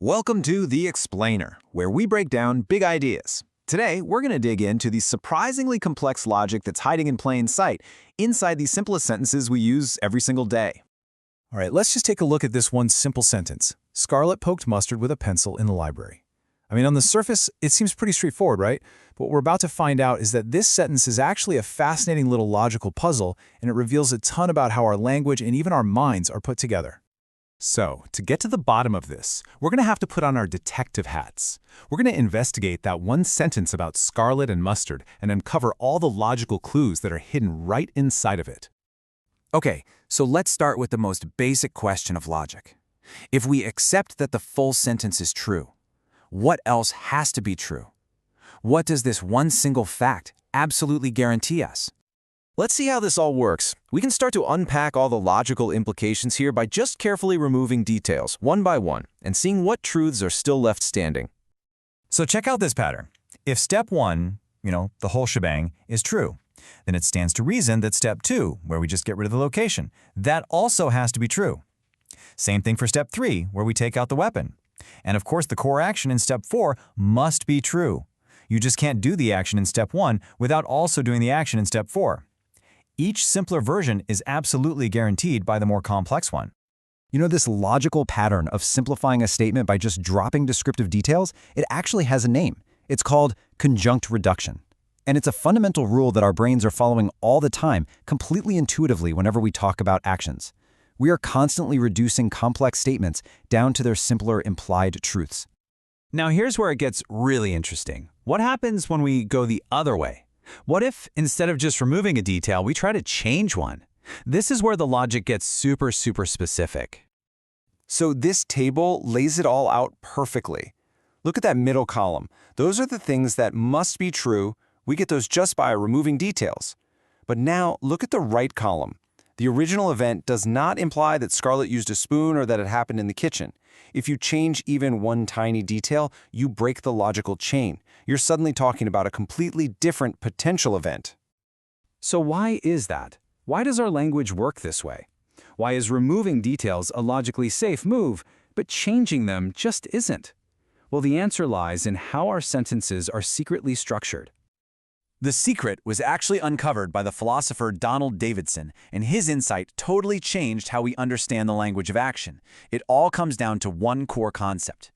Welcome to The Explainer, where we break down big ideas. Today, we're going to dig into the surprisingly complex logic that's hiding in plain sight inside the simplest sentences we use every single day. All right, let's just take a look at this one simple sentence. Scarlet poked mustard with a pencil in the library. I mean, on the surface, it seems pretty straightforward, right? But what we're about to find out is that this sentence is actually a fascinating little logical puzzle, and it reveals a ton about how our language and even our minds are put together. So, to get to the bottom of this, we're going to have to put on our detective hats. We're going to investigate that one sentence about scarlet and mustard and uncover all the logical clues that are hidden right inside of it. Okay, so let's start with the most basic question of logic. If we accept that the full sentence is true, what else has to be true? What does this one single fact absolutely guarantee us? Let's see how this all works. We can start to unpack all the logical implications here by just carefully removing details, one by one, and seeing what truths are still left standing. So check out this pattern. If step 1, the whole shebang, is true, then it stands to reason that step 2, where we just get rid of the location, that also has to be true. Same thing for step 3, where we take out the weapon. And of course, the core action in step 4 must be true. You just can't do the action in step 1 without also doing the action in step 4. Each simpler version is absolutely guaranteed by the more complex one. This logical pattern of simplifying a statement by just dropping descriptive details, it actually has a name. It's called conjunct reduction. And it's a fundamental rule that our brains are following all the time, completely intuitively whenever we talk about actions. We are constantly reducing complex statements down to their simpler implied truths. Now here's where it gets really interesting. What happens when we go the other way? What if, instead of just removing a detail, we try to change one? This is where the logic gets super specific. So this table lays it all out perfectly. Look at that middle column. Those are the things that must be true. We get those just by removing details. But now look at the right column. The original event does not imply that Scarlet used a spoon or that it happened in the kitchen. If you change even one tiny detail, you break the logical chain. You're suddenly talking about a completely different potential event. So why is that? Why does our language work this way? Why is removing details a logically safe move, but changing them just isn't? Well, the answer lies in how our sentences are secretly structured. The secret was actually uncovered by the philosopher Donald Davidson, and his insight totally changed how we understand the language of action. It all comes down to one core concept.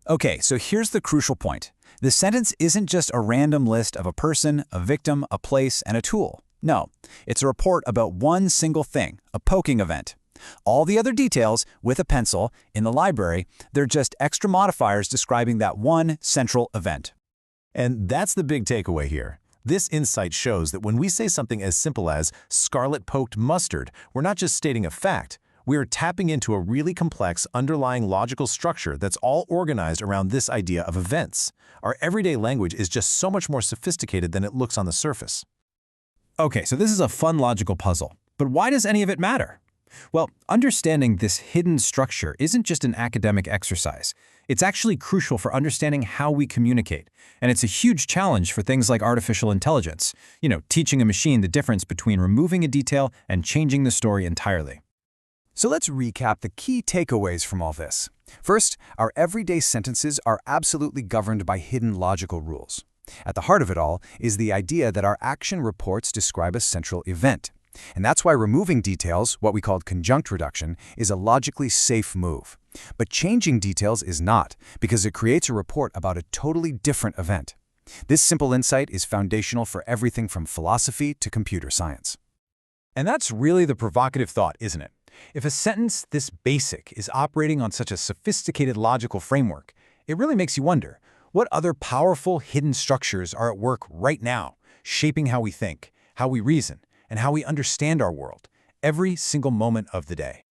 Okay, so here's the crucial point. The sentence isn't just a random list of a person, a victim, a place, and a tool. No, it's a report about one single thing, a poking event. All the other details, with a pencil, in the library, they're just extra modifiers describing that one central event. And that's the big takeaway here. This insight shows that when we say something as simple as Scarlet poked mustard, we're not just stating a fact. We are tapping into a really complex underlying logical structure that's all organized around this idea of events. Our everyday language is just so much more sophisticated than it looks on the surface. Okay, so this is a fun logical puzzle. But why does any of it matter? Well, understanding this hidden structure isn't just an academic exercise. It's actually crucial for understanding how we communicate. And it's a huge challenge for things like artificial intelligence, teaching a machine the difference between removing a detail and changing the story entirely. So let's recap the key takeaways from all this. First, our everyday sentences are absolutely governed by hidden logical rules. At the heart of it all is the idea that our action reports describe a central event. And that's why removing details, what we call conjunct reduction, is a logically safe move. But changing details is not, because it creates a report about a totally different event. This simple insight is foundational for everything from philosophy to computer science. And that's really the provocative thought, isn't it? If a sentence this basic is operating on such a sophisticated logical framework, it really makes you wonder, what other powerful hidden structures are at work right now, shaping how we think, how we reason, and how we understand our world every single moment of the day?